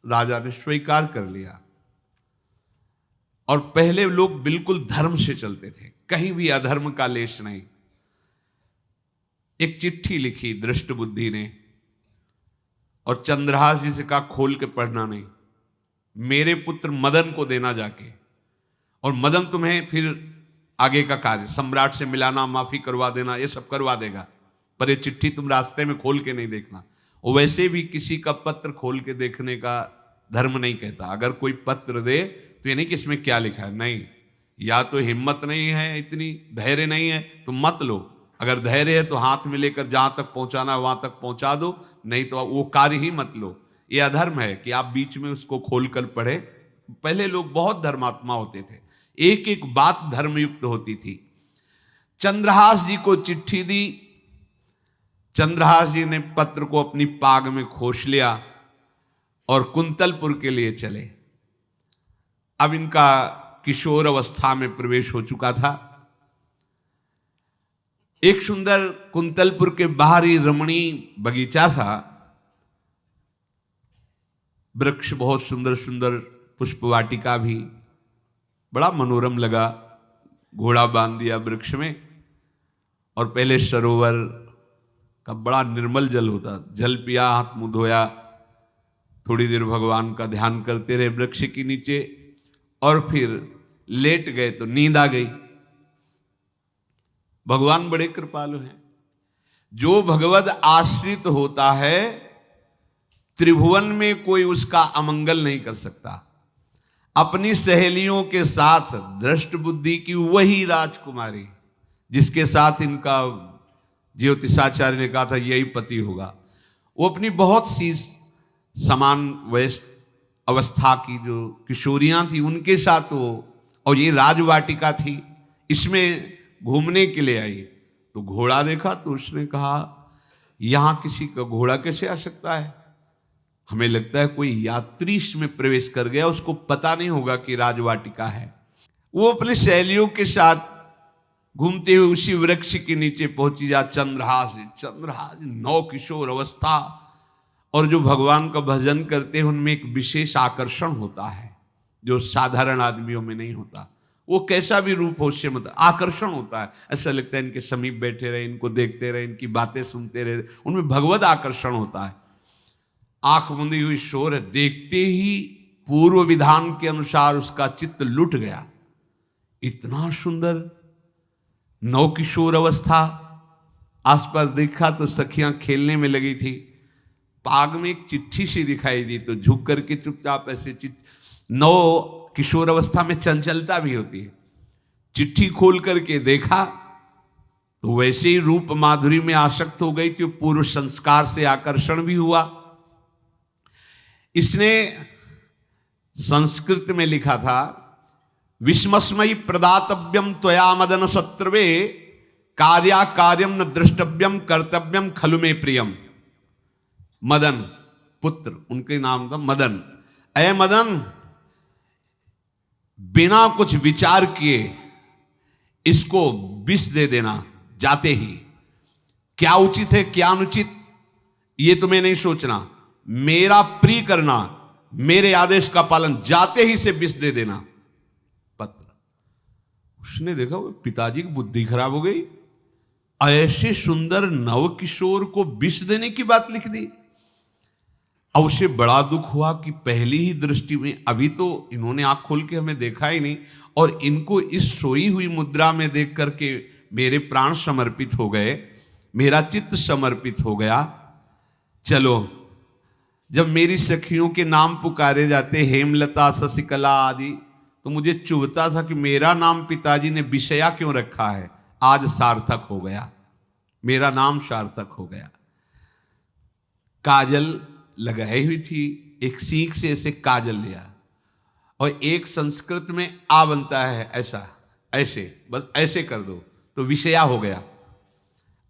राजा ने स्वीकार कर लिया। और पहले लोग बिल्कुल धर्म से चलते थे, कहीं भी अधर्म का लेश नहीं। एक चिट्ठी लिखी दृष्ट बुद्धि ने और चंद्रहास जी से कहा खोल के पढ़ना नहीं, मेरे पुत्र मदन को देना जाके, और मदन तुम्हें फिर आगे का कार्य सम्राट से मिलाना, माफी करवा देना, ये सब करवा देगा, पर ये चिट्ठी तुम रास्ते में खोल के नहीं देखना। और वैसे भी किसी का पत्र खोल के देखने का धर्म नहीं कहता। अगर कोई पत्र दे तो ये नहीं कि इसमें क्या लिखा है, नहीं, या तो हिम्मत नहीं है, इतनी धैर्य नहीं है तो मत लो। अगर धैर्य है तो हाथ में लेकर जहां तक पहुंचाना वहां तक पहुंचा दो, नहीं तो वो कार्य ही मत लो। ये अधर्म है कि आप बीच में उसको खोलकर पढ़े। पहले लोग बहुत धर्मात्मा होते थे, एक एक बात धर्मयुक्त होती थी। चंद्रहास जी को चिट्ठी दी, चंद्रहास जी ने पत्र को अपनी पाग में खोस लिया और कुंतलपुर के लिए चले। अब इनका किशोर अवस्था में प्रवेश हो चुका था। एक सुंदर कुंतलपुर के बाहरी रमणीय बगीचा था, वृक्ष बहुत सुंदर सुंदर, पुष्प वाटिका भी, बड़ा मनोरम लगा। घोड़ा बांध दिया वृक्ष में और पहले सरोवर का बड़ा निर्मल जल होता, जल पिया, हाथ मुंह धोया, थोड़ी देर भगवान का ध्यान करते रहे वृक्ष के नीचे और फिर लेट गए तो नींद आ गई। भगवान बड़े कृपालु हैं। जो भगवद आश्रित होता है त्रिभुवन में कोई उसका अमंगल नहीं कर सकता। अपनी सहेलियों के साथ दृष्ट बुद्धि की वही राजकुमारी जिसके साथ इनका ज्योतिषाचार्य ने कहा था यही पति होगा, वो अपनी बहुत सी समान वयस अवस्था की जो किशोरियां थी उनके साथ वो, और ये राजवाटिका थी, इसमें घूमने के लिए आई। तो घोड़ा देखा तो उसने कहा यहां किसी का घोड़ा कैसे आ सकता है, हमें लगता है कोई यात्री इसमें प्रवेश कर गया, उसको पता नहीं होगा कि राजवाटिका है। वो अपने सहेलियों के साथ घूमते हुए उसी वृक्ष के नीचे पहुंची। जा चंद्रहास नौ किशोर अवस्था, और जो भगवान का भजन करते हैं उनमें एक विशेष आकर्षण होता है जो साधारण आदमियों में नहीं होता। वो कैसा भी रूप हो उससे मतलब आकर्षण होता है, ऐसा लगता है इनके समीप बैठे रहे, इनको देखते रहे, इनकी बातें सुनते रहे, उनमें भगवत आकर्षण होता है। आंख मुंदी हुई शोर है, देखते ही पूर्व विधान के अनुसार उसका चित्त लुट गया। इतना सुंदर नौ किशोर अवस्था, आसपास देखा तो सखियां खेलने में लगी थी। पाग में एक चिट्ठी सी दिखाई दी तो झुक करके चुपचाप ऐसे नौ किशोर अवस्था में चंचलता भी होती है, चिट्ठी खोल करके देखा तो वैसे ही रूप माधुरी में आसक्त हो गई थी, पूर्व संस्कार से आकर्षण भी हुआ। इसने संस्कृत में लिखा था विस्मस्मयी प्रदातव्यम त्वया मदन शत्रुवे, कार्या कार्यम न द्रष्टव्यम कर्तव्यम खलु में प्रियम। मदन पुत्र, उनके नाम था मदन। अय मदन, बिना कुछ विचार किए इसको विष दे देना जाते ही। क्या उचित है क्या अनुचित ये तुम्हें नहीं सोचना, मेरा प्रिय करना, मेरे आदेश का पालन, जाते ही से विष दे देना। पत्र। उसने देखा वो पिताजी की बुद्धि खराब हो गई, ऐसे सुंदर नव किशोर को विष देने की बात लिख दी। अब उसे बड़ा दुख हुआ कि पहली ही दृष्टि में, अभी तो इन्होंने आंख खोल के हमें देखा ही नहीं, और इनको इस सोई हुई मुद्रा में देख करके मेरे प्राण समर्पित हो गए, मेरा चित्त समर्पित हो गया। चलो, जब मेरी सखियों के नाम पुकारे जाते, हेमलता शशिकला आदि, तो मुझे चुभता था कि मेरा नाम पिताजी ने विषया क्यों रखा है। आज सार्थक हो गया, मेरा नाम सार्थक हो गया। काजल लगाई हुई थी, एक सीख से ऐसे काजल लिया, और एक संस्कृत में आ बनता है ऐसा, ऐसे, बस ऐसे कर दो तो विषया हो गया।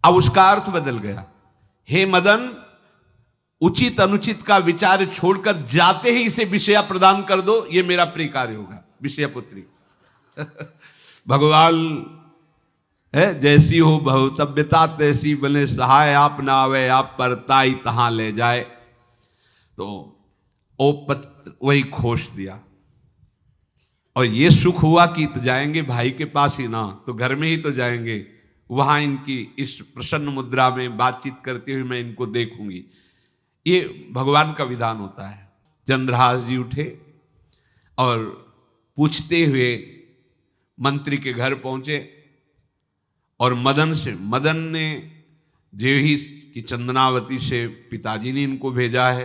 अब उसका अर्थ बदल गया। हे मदन, उचित अनुचित का विचार छोड़कर जाते ही इसे विषया प्रदान कर दो, ये मेरा प्रिय कार्य होगा। विषया पुत्री भगवान है, जैसी हो भवतव्यता तैसी बने, सहाय आप ना आवे आप परताई तहां ले जाए। तो ओ पत्र वही खोश दिया, और ये सुख हुआ कि तो जाएंगे भाई के पास ही ना, तो घर में ही तो जाएंगे, वहां इनकी इस प्रसन्न मुद्रा में बातचीत करते हुए मैं इनको देखूंगी। ये भगवान का विधान होता है। चंद्रहास जी उठे और पूछते हुए मंत्री के घर पहुंचे, और मदन ने जेही की चंदनावती से पिताजी ने इनको भेजा है,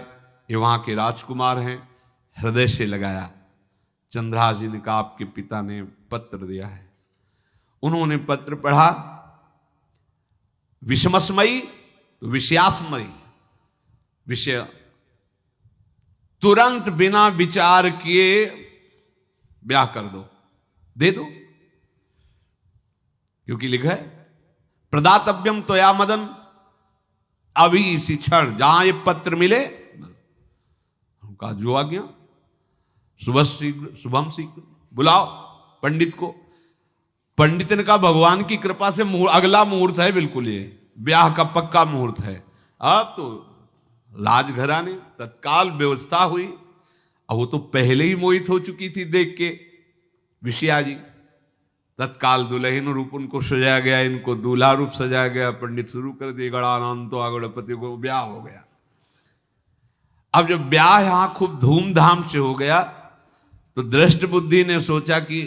ये वहां के राजकुमार हैं, हृदय से लगाया। चंद्रहास जी ने कहा आपके पिता ने पत्र दिया है। उन्होंने पत्र पढ़ा, विषमस्मयी तो विषयास्मयी, विषय तुरंत बिना विचार किए ब्याह कर दो, दे दो, क्योंकि लिखा है प्रदातव्यम त्वया मदन, अभी इसी क्षण जहां ये पत्र मिले, उनका जो आ गया, सुबह शीघ्र शुभम शीघ्र, बुलाओ पंडित को। पंडित ने कहा भगवान की कृपा से अगला मुहूर्त है, बिल्कुल ये ब्याह का पक्का मुहूर्त है। अब तो राजघराने तत्काल व्यवस्था हुई। अब वो तो पहले ही मोहित हो चुकी थी देख के विषया जी। तत्काल दुल्हन रूप उनको सजाया गया, इनको दूल्हा रूप सजाया गया, पंडित शुरू कर दिए, गणानंतो गणपति को, ब्याह हो गया। अब जब ब्याह यहां खूब धूमधाम से हो गया, तो दृष्ट बुद्धि ने सोचा कि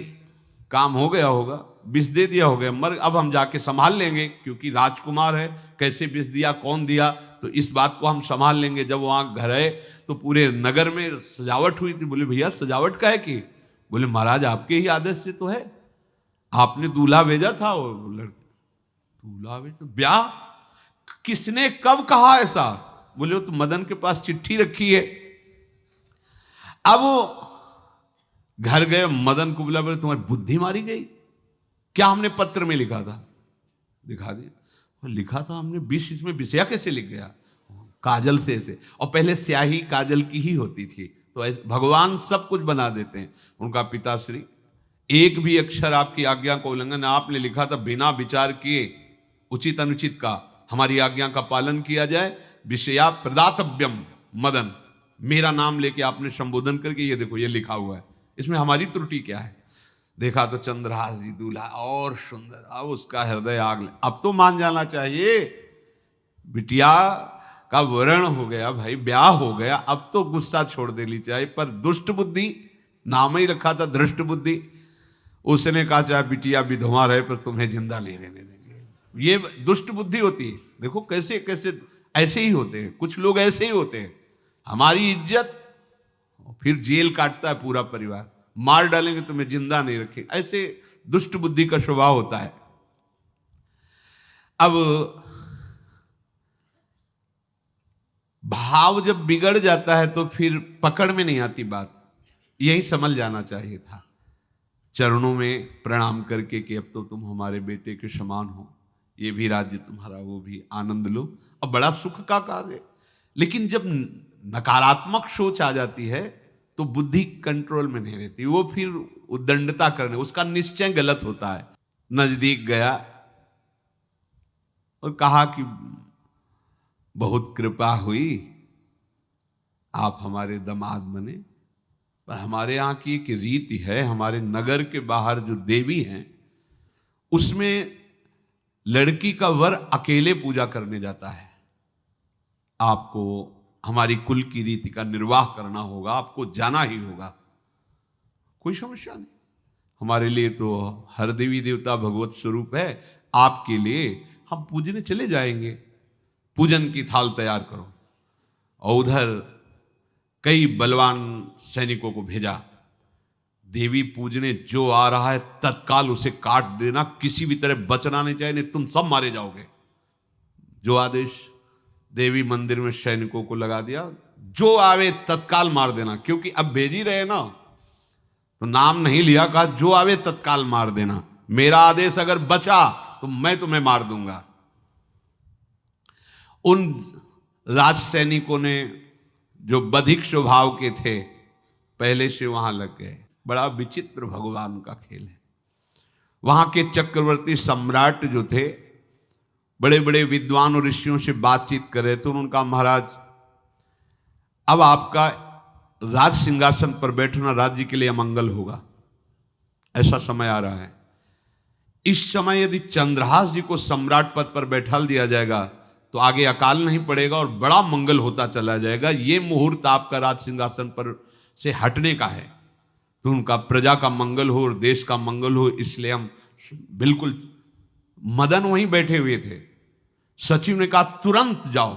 काम हो गया होगा, विष दे दिया हो गया, मर अब हम जाके संभाल लेंगे, क्योंकि राजकुमार है, कैसे विष दिया कौन दिया, तो इस बात को हम संभाल लेंगे। जब वहां घर आए तो पूरे नगर में सजावट हुई थी। बोले भैया सजावट का है कि? बोले महाराज आपके ही आदेश से तो है, आपने दूल्हा भेजा था। और दूल्हा भेजा, ब्याह किसने कब कहा ऐसा? बोले वो तो मदन के पास चिट्ठी रखी है। अब घर गए, मदन को बोला, बोले तुम्हारी बुद्धि मारी गई, क्या हमने पत्र में लिखा था? दिखा दिया, लिखा था हमने विष, इसमें विषया कैसे लिख गया? काजल से ऐसे, और पहले स्याही काजल की ही होती थी, तो ऐसे भगवान सब कुछ बना देते हैं। उनका पिताश्री एक भी अक्षर आपकी आज्ञा का उल्लंघन, आपने लिखा था बिना विचार किए उचित अनुचित का हमारी आज्ञा का पालन किया जाए। विषया प्रदातव्यम मदन, मेरा नाम लेके आपने संबोधन करके ये देखो ये लिखा हुआ है, इसमें हमारी त्रुटि क्या है? देखा तो चंद्रहास जी दूल्हा और सुंदर, अब उसका हृदय आग ले। अब तो मान जाना चाहिए, बिटिया का वरण हो गया भाई, ब्याह हो गया, अब तो गुस्सा छोड़ देनी चाहिए। पर दुष्ट बुद्धि, नाम ही रखा था धृष्ट बुद्धि, उसने कहा चाहे बिटिया विधवा रहे पर तुम्हें जिंदा नहीं रहने देंगे। ये दुष्ट बुद्धि होती है। देखो कैसे कैसे ऐसे ही होते हैं, कुछ लोग ऐसे ही होते हैं, हमारी इज्जत, फिर जेल काटता है पूरा परिवार, मार डालेंगे तुम्हें जिंदा नहीं रखेंगे, ऐसे दुष्ट बुद्धि का स्वभाव होता है। अब भाव जब बिगड़ जाता है तो फिर पकड़ में नहीं आती बात, यही समझ जाना चाहिए था। चरणों में प्रणाम करके कि अब तो तुम हमारे बेटे के समान हो, ये भी राज्य तुम्हारा, वो भी आनंद लो। अब बड़ा सुख का कार्य। लेकिन जब नकारात्मक सोच आ जाती है तो बुद्धि कंट्रोल में नहीं रहती, वो फिर उद्दंडता करने, उसका निश्चय गलत होता है। नजदीक गया और कहा कि बहुत कृपा हुई, आप हमारे दामाद बने, पर हमारे यहाँ की एक रीति है, हमारे नगर के बाहर जो देवी हैं उसमें लड़की का वर अकेले पूजा करने जाता है। आपको हमारी कुल की रीति का निर्वाह करना होगा, आपको जाना ही होगा। कोई समस्या नहीं, हमारे लिए तो हर देवी देवता भगवत स्वरूप है, आपके लिए हम पूजने चले जाएंगे, पूजन की थाल तैयार करो। और उधर कई बलवान सैनिकों को भेजा, देवी पूजने जो आ रहा है तत्काल उसे काट देना, किसी भी तरह बचना नहीं चाहिए, नहीं तुम सब मारे जाओगे। जो आदेश देवी मंदिर में सैनिकों को लगा दिया, जो आवे तत्काल मार देना, क्योंकि अब भेज ही रहे ना, तो नाम नहीं लिया, कहा जो आवे तत्काल मार देना, मेरा आदेश अगर बचा तो मैं तुम्हें मार दूंगा। उन राज सैनिकों ने जो बधिक स्वभाव के थे पहले से वहां लग गए। बड़ा विचित्र भगवान का खेल है। वहां के चक्रवर्ती सम्राट जो थे बड़े बड़े विद्वान और ऋषियों से बातचीत कर रहे थे। उन्होंने कहा महाराज अब आपका राज सिंहासन पर बैठना राज्य के लिए अमंगल होगा, ऐसा समय आ रहा है। इस समय यदि चंद्रहास जी को सम्राट पद पर बैठा दिया जाएगा तो आगे अकाल नहीं पड़ेगा और बड़ा मंगल होता चला जाएगा। ये मुहूर्त आपका राज सिंहासन पर से हटने का है, तो उनका प्रजा का मंगल हो और देश का मंगल हो, इसलिए हम बिल्कुल। मदन वहीं बैठे हुए थे। सचिव ने कहा तुरंत जाओ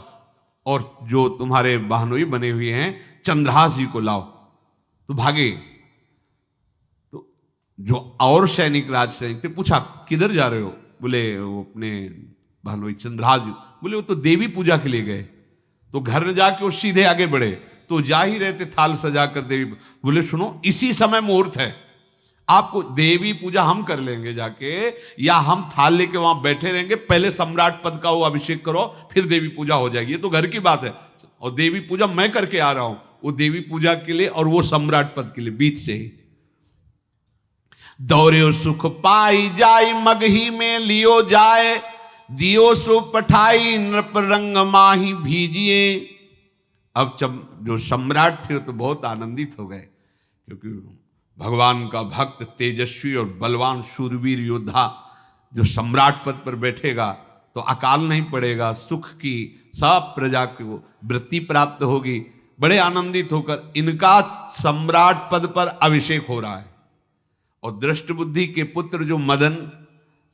और जो तुम्हारे बहनोई बने हुए हैं चंद्रहास जी को लाओ। तो भागे। तो जो और सैनिक राज सैनिक थे पूछा किधर जा रहे हो? बोले वो अपने बहनोई चंद्रहास जी। बोले वो तो देवी पूजा के लिए गए। तो घर में जाके वो सीधे आगे बढ़े, तो जा ही रहे थे थाल सजा कर देवी। बोले सुनो इसी समय मुहूर्त है, आपको देवी पूजा हम कर लेंगे जाके, या हम थाल लेके वहां बैठे रहेंगे, पहले सम्राट पद का वो अभिषेक करो फिर देवी पूजा हो जाएगी। ये तो घर की बात है, और देवी पूजा मैं करके आ रहा हूं, वो देवी पूजा के लिए और वो सम्राट पद के लिए बीच से ही। दौरे और सुख पाई जाई मगही में लियो जाए, दियो सो पठाई नृप रंग माही भीजिए। अब जो सम्राट थे तो बहुत आनंदित हो गए, क्योंकि भगवान का भक्त तेजस्वी और बलवान शूरवीर योद्धा जो सम्राट पद पर बैठेगा तो अकाल नहीं पड़ेगा, सुख की सब प्रजा को वृत्ति प्राप्त होगी। बड़े आनंदित होकर इनका सम्राट पद पर अभिषेक हो रहा है। और दृष्ट बुद्धि के पुत्र जो मदन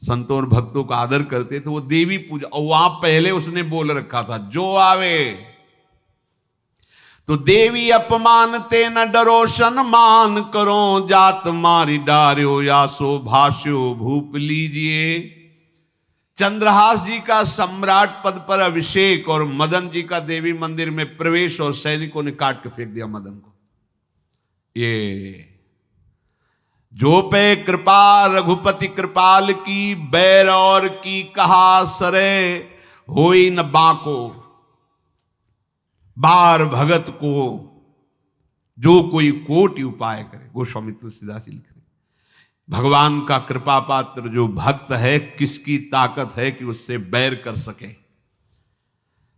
संतों और भक्तों का आदर करते थे, वो देवी पूजा, और वहां पहले उसने बोल रखा था जो आवे तो देवी अपमान ते न डरो सम्मान करो, जात मारी डार्यो या सो भाष्यो भूप लीजिए। चंद्रहास जी का सम्राट पद पर अभिषेक और मदन जी का देवी मंदिर में प्रवेश, और सैनिकों ने काट के फेंक दिया मदन को। ये जो पे कृपा रघुपति कृपाल की, बैर और की कहा सरे होई न बाको। बार भगत को जो कोई कोटि उपाय करे, गोस्वामी तुलसीदास जी लिख रहे, भगवान का कृपा पात्र जो भक्त है, किसकी ताकत है कि उससे बैर कर सके।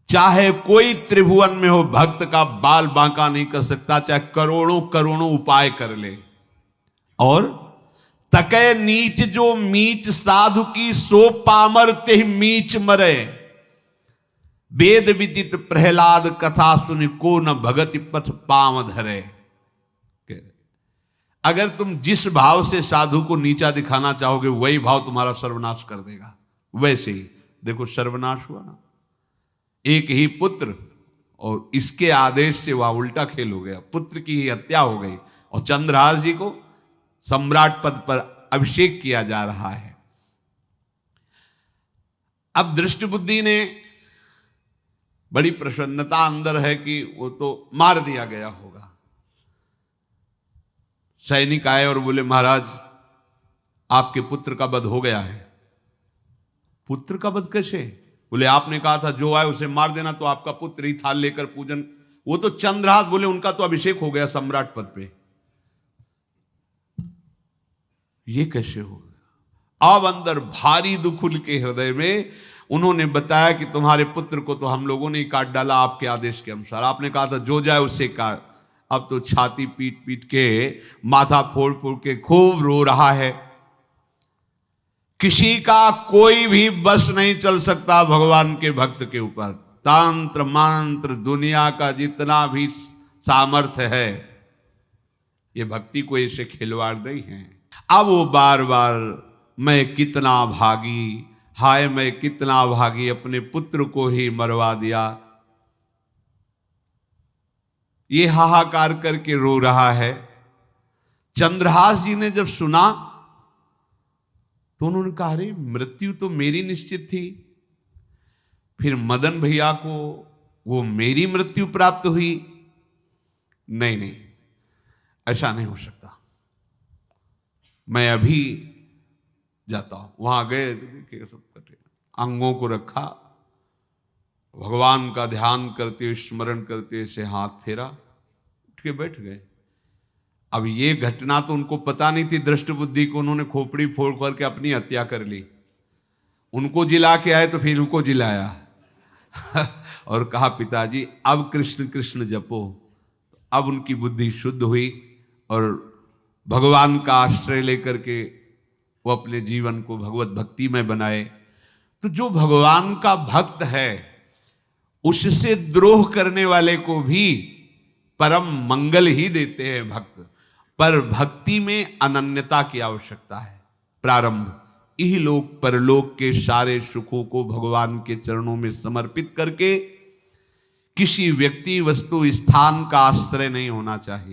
चाहे कोई त्रिभुवन में हो, भक्त का बाल बांका नहीं कर सकता, चाहे करोड़ों करोड़ों उपाय कर ले। और तके नीच जो मीच साधु की, सो पामर ते मीच मरे। वेद विदित प्रहलाद कथा सुनि, को न भगति पथ पाम धरे। अगर तुम जिस भाव से साधु को नीचा दिखाना चाहोगे वही भाव तुम्हारा सर्वनाश कर देगा। वैसे ही देखो सर्वनाश हुआ ना, एक ही पुत्र और इसके आदेश से वह उल्टा खेल हो गया, पुत्र की ही हत्या हो गई और चंद्रहास जी को सम्राट पद पर अभिषेक किया जा रहा है। अब दृष्ट बुद्धि ने बड़ी प्रसन्नता अंदर है कि वो तो मार दिया गया होगा। सैनिक आए और बोले महाराज आपके पुत्र का वध हो गया है। पुत्र का वध कैसे? बोले आपने कहा था जो आए उसे मार देना, तो आपका पुत्र ही थाल लेकर पूजन, वो तो चंद्रहास, बोले उनका तो अभिषेक हो गया सम्राट पद पे, ये कैसे हो गया? अब अंदर भारी दुख उनके हृदय में। उन्होंने बताया कि तुम्हारे पुत्र को तो हम लोगों ने ही काट डाला आपके आदेश के अनुसार, आपने कहा था जो जाए उससे काट। अब तो छाती पीट पीट के, माथा फोड़ फोड़ के खूब रो रहा है। किसी का कोई भी बस नहीं चल सकता भगवान के भक्त के ऊपर। तंत्र मंत्र दुनिया का जितना भी सामर्थ्य है, ये भक्ति को ऐसे खिलवाड़ नहीं है। अब वो बार बार मैं कितना भागी, हाय मैं कितना भागी, अपने पुत्र को ही मरवा दिया, ये हाहाकार करके रो रहा है। चंद्रहास जी ने जब सुना तो उन्होंने कहा अरे मृत्यु तो मेरी निश्चित थी, फिर मदन भैया को वो मेरी मृत्यु प्राप्त हुई। नहीं नहीं, ऐसा नहीं हो सकता, मैं अभी जाता हूं। वहां गए, देखिए सब कटे, अंगों को रखा, भगवान का ध्यान करते हुए स्मरण करते हुए से हाथ फेरा, उठ के बैठ गए। अब ये घटना तो उनको पता नहीं थी, दृष्ट बुद्धि को उन्होंने खोपड़ी फोड़ करके अपनी हत्या कर ली। उनको जिला के आए तो फिर उनको जिलाया और कहा पिताजी अब कृष्ण कृष्ण जपो। अब उनकी बुद्धि शुद्ध हुई और भगवान का आश्रय लेकर के वो अपने जीवन को भगवत भक्ति में बनाए। तो जो भगवान का भक्त है उससे द्रोह करने वाले को भी परम मंगल ही देते हैं भक्त, पर भक्ति में अनन्यता की आवश्यकता है। प्रारंभ इहलोक परलोक के सारे सुखों को भगवान के चरणों में समर्पित करके किसी व्यक्ति वस्तु स्थान का आश्रय नहीं होना चाहिए।